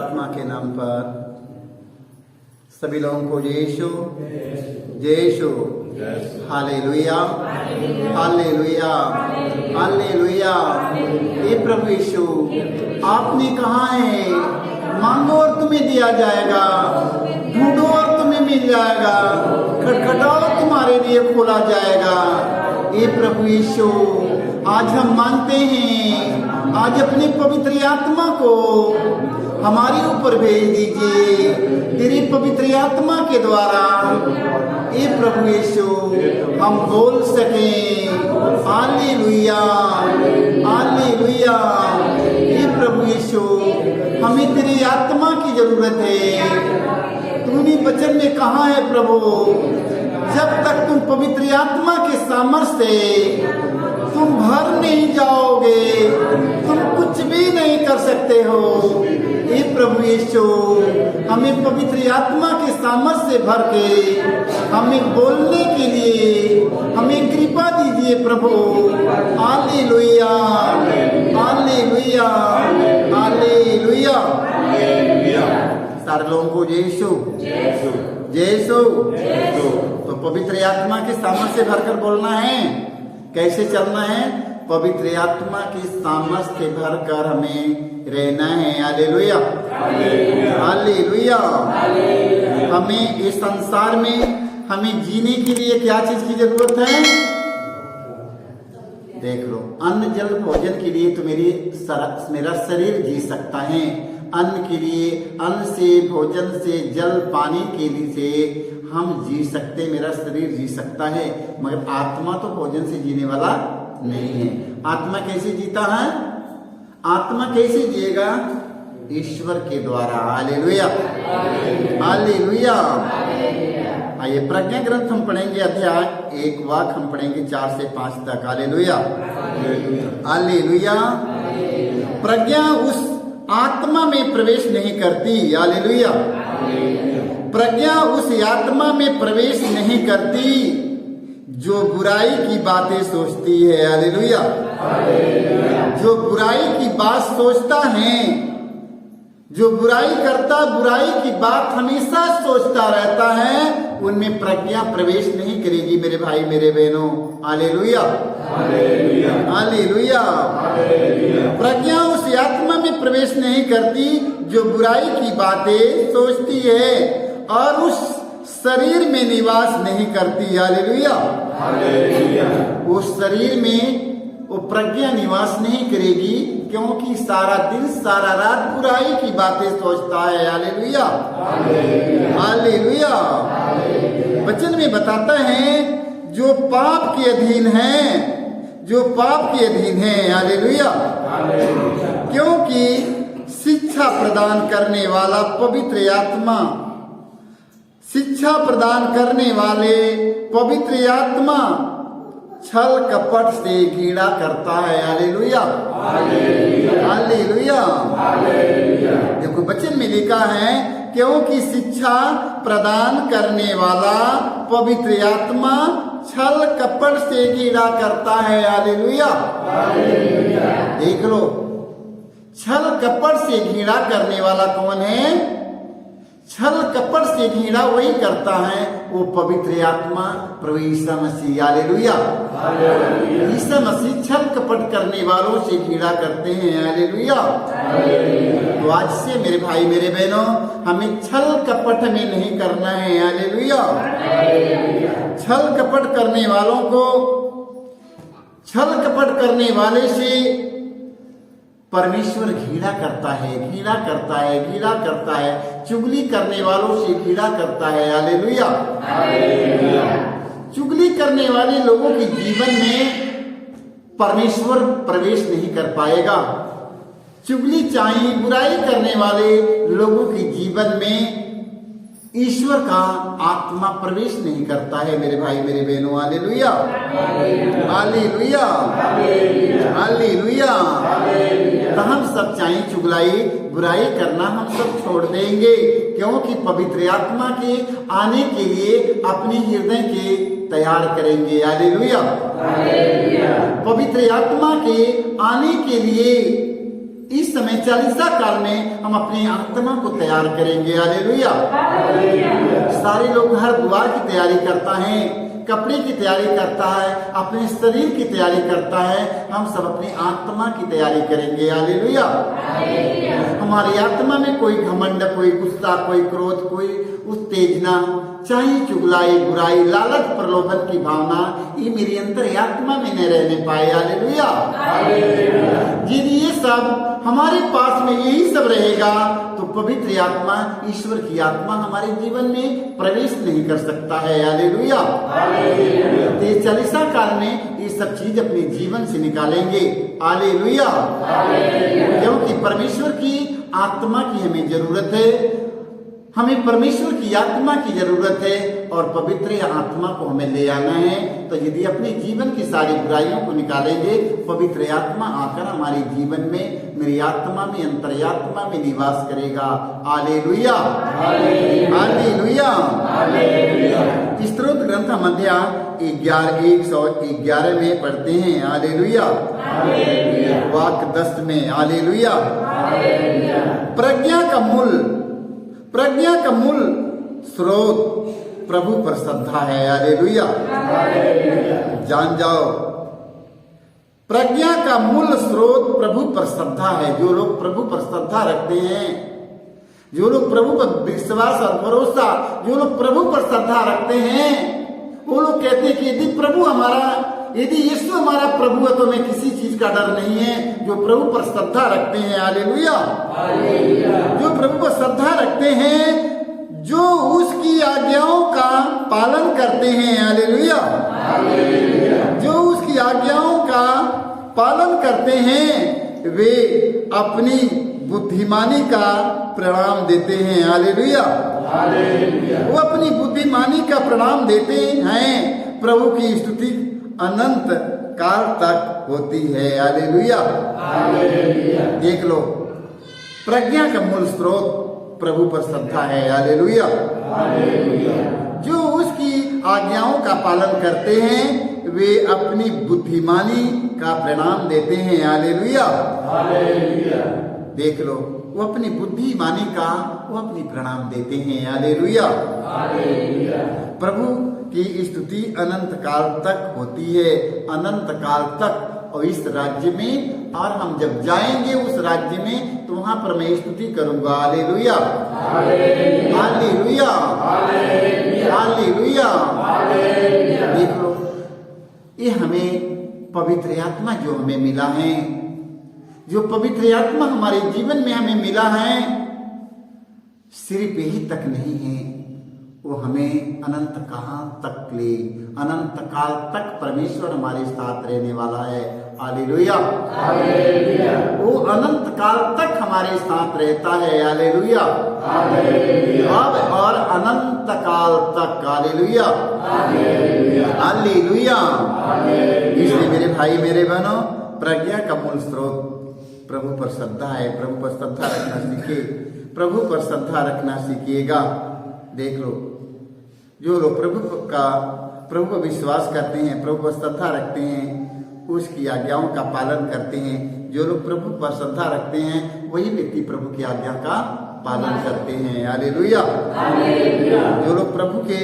आत्मा के नाम पर सभी लोगों को यीशु यीशु हालेलुया हालेलुया हालेलुया। हे प्रभु यीशु, आपने कहा है मांगो और तुम्हें दिया जाएगा, ढूंढो और तुम्हें मिल जाएगा, खटखटाओ तुम्हारे लिए खोला जाएगा। हे प्रभु यीशु, आज हम मांगते हैं, आज अपनी पवित्र आत्मा को हमारे ऊपर भेज दीजिए, तेरी पवित्र आत्मा के द्वारा हे प्रभु यीशु हम बोल सकें हालेलुया हालेलुया। हे प्रभु यीशु, हमें तेरी आत्मा की जरूरत है। तूने वचन में कहा है प्रभु, जब तक तुम पवित्र आत्मा के सामर्थ्य से तुम भर नहीं जाओगे, तुम कुछ भी नहीं कर सकते हो। हे प्रभु यीशु, हमें पवित्र आत्मा के सामर्थ्य से भर के हमें बोलने के लिए हमें कृपा दीजिए प्रभु। Hallelujah hallelujah hallelujah. सारे लोगों को यीशु यीशु। तो पवित्र आत्मा के सामर्थ्य से भरकर बोलना है। कैसे चलना है? पवित्र आत्मा की सामर्थ्य से भरकर हमें रहना है। Hallelujah hallelujah. हमें इस संसार में हमें जीने के लिए क्या चीज की जरूरत है? देख लो, अन्न जल भोजन के लिए तो मेरा शरीर जी सकता है। अन्न के लिए, अन्न से, भोजन से, जल पानी के लिए से हम जी सकते, मेरा शरीर जी सकता है, मगर आत्मा तो भोजन से जीने वाला नहीं है। आत्मा कैसे जीता है? आत्मा कैसे जिएगा? ईश्वर के द्वारा। Hallelujah hallelujah. आइए प्रज्ञा ग्रंथ हम पढ़ेंगे, अध्याय 1 वाक्य हम पढ़ेंगे 4 से 5 तक। Hallelujah hallelujah. प्रज्ञा उस आत्मा में प्रवेश नहीं करती। हालेलुया। प्रज्ञा उस आत्मा में प्रवेश नहीं करती जो बुराई की बातें सोचती है। हालेलुया। जो बुराई की बात सोचता है, जो बुराई करता, बुराई की बात हमेशा सोचता रहता है, उनमें प्रज्ञा प्रवेश नहीं करेगी मेरे भाई मेरे बहनों। Hallelujah hallelujah. प्रज्ञा उस आत्मा में प्रवेश नहीं करती जो बुराई की बातें सोचती है और उस शरीर में निवास नहीं करती। हालेलुया। उस शरीर में वो प्रज्ञा निवास नहीं करेगी, क्योंकि सारा दिन सारा रात बुराई की बातें सोचता है। Hallelujah hallelujah. वचन में बताता है जो पाप के अधीन है, जो पाप के अधीन है। हालेलुया। क्योंकि शिक्षा प्रदान करने वाला पवित्र आत्मा, शिक्षा प्रदान करने वाले पवित्र आत्मा छल कपट से घृणा करता है। Hallelujah hallelujah. देखो वचन में लिखा है, क्योंकि शिक्षा प्रदान करने वाला पवित्र आत्मा छल कपट से घृणा करता है। हालेलुया। देख लो, छल कपट से घृणा करने वाला कौन है? छल कपट से घृणा वही करता है, वो पवित्र आत्मा प्रभु यीशु मसीह। हालेलुया। यीशु मसीह छल कपट करने वालों से घृणा करते हैं। हालेलुया। तो आज से मेरे भाई मेरे बहनों, हमें छल कपट में नहीं करना है। हालेलुया। छल कपट करने वालों को, छल कपट करने वाले से परमेश्वर घृणा करता है, घृणा करता है, घृणा करता है। चुगली करने वालों से घृणा करता है। हालेलुया। चुगली करने वाले लोगों के जीवन में परमेश्वर प्रवेश नहीं कर पाएगा। चुगली चाहिए, बुराई करने वाले लोगों के जीवन में ईश्वर का आत्मा प्रवेश नहीं करता है मेरे भाई मेरे बहनों। Hallelujah hallelujah hallelujah. तो हम सब चाहे चुगलाई बुराई करना हम सब छोड़ देंगे, क्योंकि पवित्र आत्मा के आने के लिए अपने हृदय के तैयार करेंगे। हालेलुया। पवित्र आत्मा के आने के लिए इस समय चालीसा काल में हम अपनी आत्मा को तैयार करेंगे। हालेलुया। सारे लोग हर द्वार की तैयारी करता है, कपड़े की तैयारी करता है, अपने शरीर की तैयारी करता है। हम सब अपनी आत्मा की तैयारी करेंगे। हालेलुया। हमारी आत्मा में कोई घमंड, कोई गुस्सा, कोई क्रोध, कोई उत्तेजना, चाहे चुगलाई, बुराई, लालच, प्रलोभन की भावना ये मेरी अंतर आत्मा में न रहने पाए। हालेलुया। यदि ये सब हमारे पास में यही सब रहेगा तो पवित्र आत्मा, ईश्वर की आत्मा हमारे जीवन में प्रवेश नहीं कर सकता है। हालेलुया। तो चालीसा काल में ये सब चीज अपने जीवन से निकालेंगे। हालेलुया। क्योंकि परमेश्वर की आत्मा की हमें जरूरत है, हमें परमेश्वर की आत्मा की जरूरत है और पवित्र आत्मा को हमें ले आना है। तो यदि अपने जीवन की सारी बुराइयों को निकालेंगे, पवित्र आत्मा आकर हमारे जीवन में, मेरी आत्मा में, अंतर्यात्मा में निवास करेगा। हालेलुया। हालेलुया। स्तोत्र ग्रंथ मध्या 111 में पढ़ते हैं। हालेलुया। वाक्य 10 में। हालेलुया। प्रज्ञा का मूल स्रोत प्रभु पर श्रद्धा है। हालेलुया। जान जाओ, प्रज्ञा का मूल स्रोत प्रभु पर श्रद्धा है। जो लोग प्रभु पर श्रद्धा रखते हैं, जो लोग प्रभु पर विश्वास और भरोसा, जो लोग प्रभु पर श्रद्धा रखते हैं, वो लोग कहते हैं कि यदि यीशु हमारा प्रभु है तो हमें किसी चीज का डर नहीं है। जो प्रभु पर श्रद्धा रखते हैं, हालेलुया, जो प्रभु पर श्रद्धा रखते हैं, जो उसकी आज्ञाओं का पालन करते हैं, हालेलुया, जो उसकी आज्ञाओं का पालन करते हैं, वे अपनी बुद्धिमानी का प्रणाम देते हैं। हालेलुया। वो अपनी बुद्धिमानी का प्रणाम देते हैं। प्रभु की स्तुति अनंत काल तक होती है। हालेलुया। देख लो, प्रज्ञा का मूल स्रोत प्रभु पर श्रद्धा है। हालेलुया। जो उसकी आज्ञाओं का पालन करते हैं, वे अपनी बुद्धिमानी का प्रणाम देते हैं। हालेलुया। देख लो, वो अपनी बुद्धिमानी का वो अपनी प्रणाम देते हैं। हालेलुया। प्रभु की स्तुति अनंत काल तक होती है, अनंत काल तक। और इस राज्य में, और हम जब जाएंगे उस राज्य में, तो वहां पर मैं स्तुति करूंगा। हालेलुया। हालेलुया। हालेलुया। देख लो, ये हमें पवित्र आत्मा जो हमें मिला है, जो पवित्र आत्मा हमारे जीवन में हमें मिला है, सिर्फ यही तक नहीं है, वो हमें अनंत काल तक ले, अनंत काल तक परमेश्वर हमारे साथ रहने वाला है। हालेलुया। वो अनंत काल तक हमारे साथ रहता है। हालेलुया। अब और अनंत काल तक। हालेलुया। हालेलुया। इसलिए मेरे भाई, मेरे बहनों, प्रज्ञा का मूल स्रोत प्रभु पर श्रद्धा है। प्रभु पर श्रद्धा रखना सीखे, प्रभु पर श्रद्धा रखना सीखिएगा। देख लो, जो लोग प्रभु पर विश्वास करते हैं, प्रभु पर श्रद्धा रखते हैं, उसकी आज्ञाओं का पालन करते हैं, जो लोग प्रभु पर श्रद्धा रखते हैं, वही व्यक्ति प्रभु की आज्ञा का पालन करते हैं। हालेलुया। जो लोग प्रभु के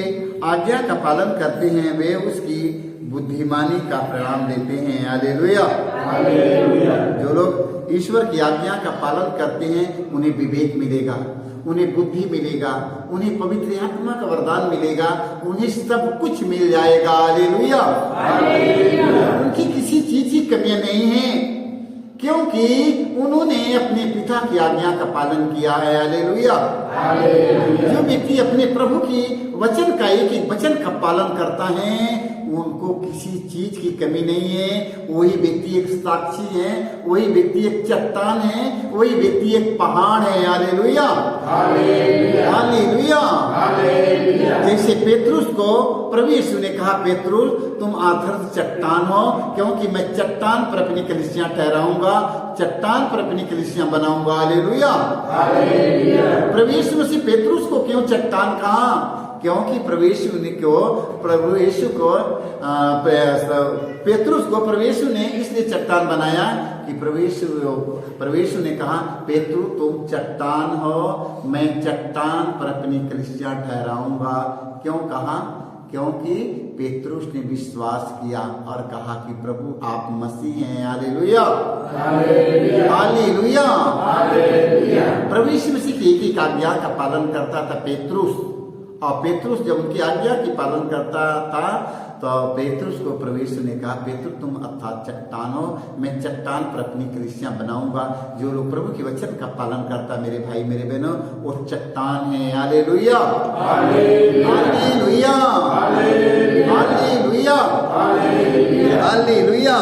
आज्ञा का पालन करते हैं, वे उसकी बुद्धिमानी का प्रणाम देते हैं। हालेलुया। जो लोग ईश्वर की आज्ञा का पालन करते हैं, उन्हें विवेक मिलेगा, उन्हें बुद्धि मिलेगा, उन्हें पवित्र आत्मा का वरदान मिलेगा, उन्हें सब कुछ मिल जाएगा। हालेलुया। उनकी किसी चीज की कमियां नहीं है, क्योंकि उन्होंने अपने पिता की आज्ञा का पालन किया है। हालेलुया। जो व्यक्ति अपने प्रभु की वचन का, एक एक वचन का पालन करता है, उनको किसी चीज की कमी नहीं है। वही व्यक्ति एक साक्षी है, वही व्यक्ति एक चट्टान है, वही व्यक्ति एक पहाड़ है। हालेलुया। हालेलुया। जैसे पेतरुस को प्रभु यीशु ने कहा, पेतरुस तुम आधर चट्टान हो, क्योंकि मैं चट्टान पर अपनी कलीसियां ठहराऊंगा, चट्टान पर अपनी कलीसियां बनाऊंगा। हालेलुया। प्रभु यीशु मसीह पेतरुस को क्यों क्यों चट्टान कहा? क्योंकि प्रभु यीशु को पेतरुस को प्रभु यीशु ने इसलिए चट्टान बनाया कि प्रभु यीशु ने कहा, पेतरु तुम चट्टान हो, मैं चट्टान पर अपनी कलीसिया ठहराऊंगा। क्यों कहा? क्योंकि पेतरुस ने विश्वास किया और कहा कि प्रभु आप मसीह हैं। हालेलुया, हालेलुया, प्रभु यीशु मसीह की एक आज्ञा का पालन करता था पेतरुस, और पेतरुस जब उनकी आज्ञा की पालन करता था तो पेतरुस को प्रभु यीशु ने कहा, पेतरुस तुम अर्थात चट्टान हो, मैं चट्टान पर अपनी कलीसिया बनाऊंगा। जो लोग प्रभु के वचन का पालन करता, मेरे भाई मेरे बहनों, वो चट्टान है। Hallelujah, hallelujah, hallelujah, hallelujah.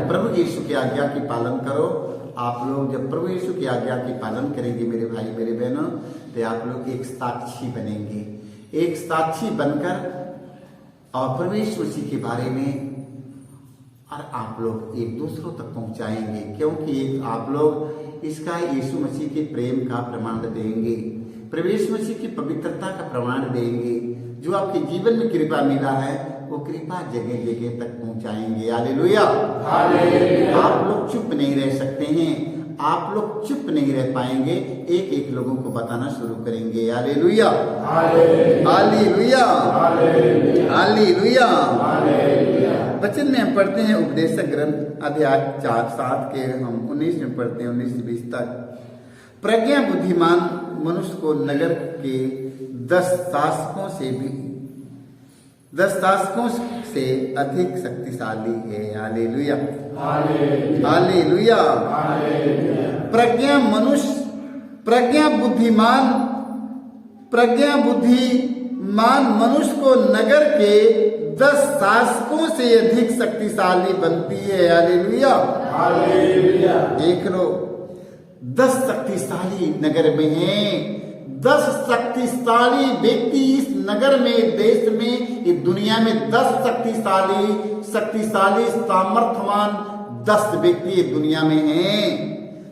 प्रभु यीशु की आज्ञा की पालन करो। आप लोग जब प्रभु यीशु की आज्ञा की पालन करेंगे मेरे भाई मेरे बहनों, तो आप लोग एक साक्षी बनेंगे, एक साक्षी बनकर और प्रभु यीशु मसीह के बारे में और आप लोग एक दूसरों तक पहुंचाएंगे, क्योंकि एक आप लोग इसका यीशु मसीह के प्रेम का प्रमाण देंगे, प्रभु यीशु मसीह की पवित्रता का प्रमाण देंगे। जो आपके जीवन में कृपा मिला है वो कृपा जगह जगह तक पहुंचाएंगे। हालेलुया, आप लोग चुप नहीं रह सकते हैं, आप लोग चुप नहीं रह पाएंगे, एक एक लोगों को बताना शुरू करेंगे। Hallelujah, hallelujah, hallelujah. वचन में हम पढ़ते हैं उपदेशक ग्रंथ अध्याय 4-7 के हम 19 में पढ़ते हैं, 19 से 20 तक। प्रज्ञा बुद्धिमान मनुष्य को नगर के 10 शासकों से अधिक शक्तिशाली है। Hallelujah, hallelujah. प्रज्ञा बुद्धिमान मनुष्य को नगर के 10 शासकों से अधिक शक्तिशाली बनती है। हालेलुया, देख लो 10 शक्तिशाली नगर में हैं, 10 शक्तिशाली व्यक्ति इस नगर में, देश में, इस दुनिया में 10 शक्तिशाली सामर्थ्यवान 10 व्यक्ति दुनिया में हैं।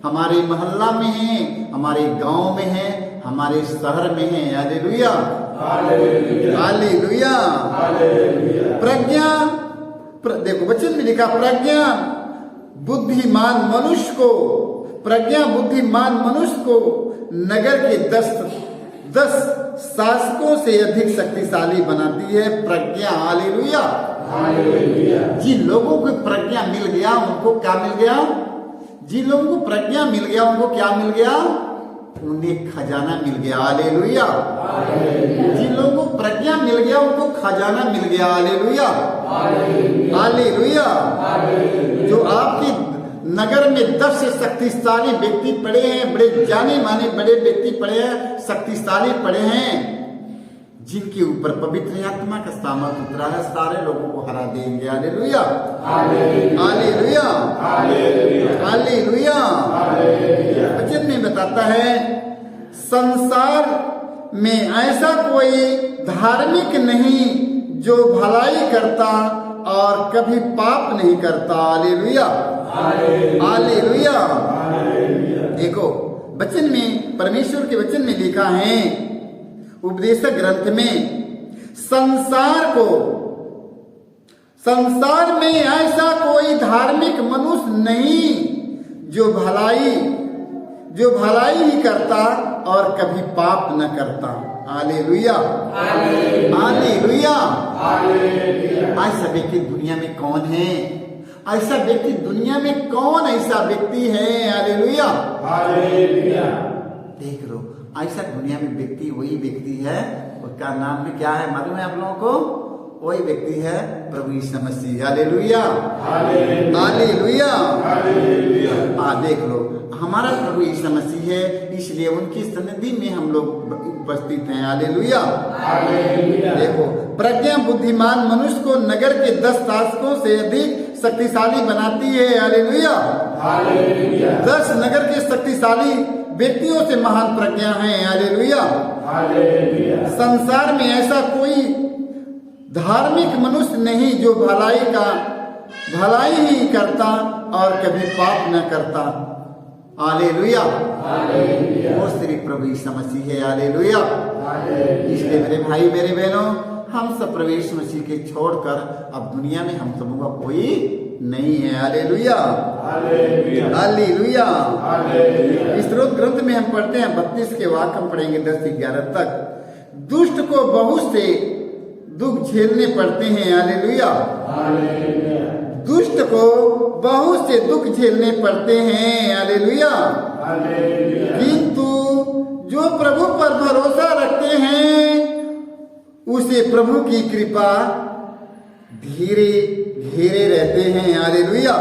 हमारे मोहल्ला में हैं, हमारे गांव में हैं, हमारे शहर में हैं। Hallelujah, hallelujah. देखो वचन में लिखा, प्रज्ञा बुद्धिमान मनुष्य को नगर के 10 शासकों से अधिक शक्तिशाली बनाती है प्रज्ञा। हालेलुया, जिन लोगों को प्रज्ञा मिल गया उनको क्या मिल गया? जिन लोगों को प्रज्ञा मिल गया उनको क्या मिल गया? उन्हें खजाना मिल गया। हालेलुया, जिन लोगों को प्रज्ञा मिल गया उनको खजाना मिल गया। Hallelujah, hallelujah. जो आपके नगर में 10 शक्तिशाली व्यक्ति पड़े हैं, बड़े जाने माने बड़े व्यक्ति पड़े हैं, शक्तिशाली पड़े हैं, जिनके ऊपर पवित्र आत्मा का सामर्थ उतरा है, सारे लोगों को हरा देंगे। Hallelujah, hallelujah, hallelujah. वचन में बताता है, संसार में ऐसा कोई धार्मिक नहीं जो भलाई करता और कभी पाप नहीं करता। Hallelujah, hallelujah. देखो वचन में, परमेश्वर के वचन में लिखा है उपदेशक ग्रंथ में, संसार में ऐसा कोई धार्मिक मनुष्य नहीं जो भलाई ही करता और कभी पाप न करता। Hallelujah, hallelujah. ऐसा व्यक्ति दुनिया में कौन है? ऐसा व्यक्ति दुनिया में कौन ऐसा व्यक्ति है? Hallelujah, hallelujah. देख लो, ऐसा दुनिया में व्यक्ति वही व्यक्ति है, उसका नाम में क्या है मालूम है आप लोगों को? वही व्यक्ति है प्रभु यीशु मसीह। Hallelujah, hallelujah, hallelujah. देख लो, हमारा प्रभु यीशु मसीह है, इसलिए उनकी सन्निधि में हम लोग उपस्थित हैं। Hallelujah, hallelujah. देखो, प्रज्ञा बुद्धिमान मनुष्य को नगर के 10 शासकों से अधिक शक्तिशाली बनाती है। Hallelujah, hallelujah. 10 नगर के शक्तिशाली व्यक्तियों से महान प्रज्ञा है। Hallelujah, hallelujah. संसार में ऐसा कोई धार्मिक मनुष्य नहीं जो भलाई ही करता और कभी पाप न करता। हालेलुया। वो सिर्फ प्रभु यीशु मसीह है। हालेलुया। इसलिए मेरे भाई मेरे बहनों, हम सब प्रभु यीशु मसीह के छोड़कर अब दुनिया में हम सबों का कोई नहीं है। हालेलुया। हालेलुया। इस रोज ग्रंथ में हम पढ़ते हैं 32 के वाक्य हम पढ़ेंगे 10 से 11 तक। दुष्ट को बहुत से दुख झेलने पड़ते हैं। हालेलुया। दुष्ट को बहुत से दुख झेलने पड़ते हैं। हालेलुया। किंतु जो प्रभु पर भरोसा रखते हैं उसे प्रभु की कृपा धीरे धीरे रहते हैं। हालेलुया।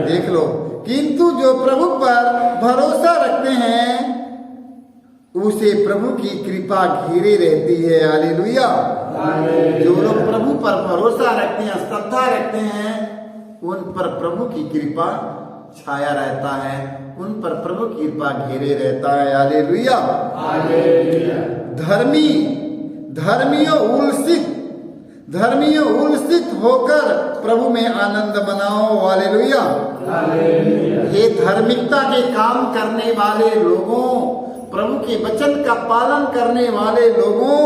देख लो, किंतु जो प्रभु पर भरोसा रखते हैं उसे प्रभु की कृपा घिरे रहती है। हालेलुया। जो लोग प्रभु पर भरोसा रखते हैं, श्रद्धा रखते हैं, उन पर प्रभु की कृपा छाया रहता है, उन पर प्रभु की कृपा घेरे रहता है। हालेलुया। धर्मियों उल्सित होकर प्रभु में आनंद मनाओ। हालेलुया। ये धार्मिकता के काम करने वाले लोगों, प्रभु के वचन का पालन करने वाले लोगों,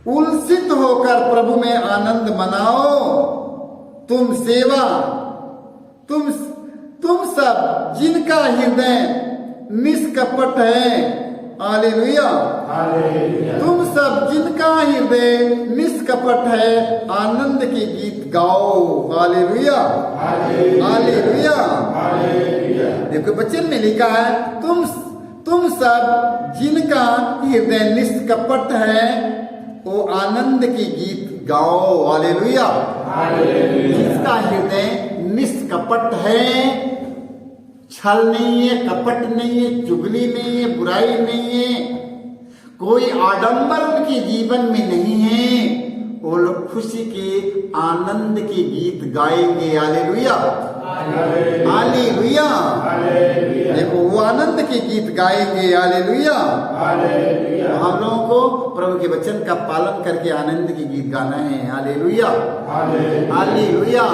उल्सित होकर प्रभु में आनंद मनाओ। तुम सब जिनका हृदय निष्कपट है। हालेलुया। तुम सब जिनका हृदय निष्कपट है, आनंद के गीत गाओ। हालेलुया। हालेलुया। देखो वचन में लिखा है, तुम सब जिनका हृदय निष्कपट है वो आनंद के गीत गाओ। हालेलुया। जिसका हृदय निष्कपट है, छल नहीं है, कपट नहीं है, चुगली नहीं है, बुराई नहीं है, कोई आडंबर उनके जीवन में नहीं है, वो लोग खुशी के आनंद के गीत गाएंगे। हालेलुया। हालेलुया। देखो वो आनंद के गीत गाएंगे। हालेलुया। हम लोगों को प्रभु के वचन का पालन करके आनंद के गीत गाना है। हालेलुया। हालेलुया।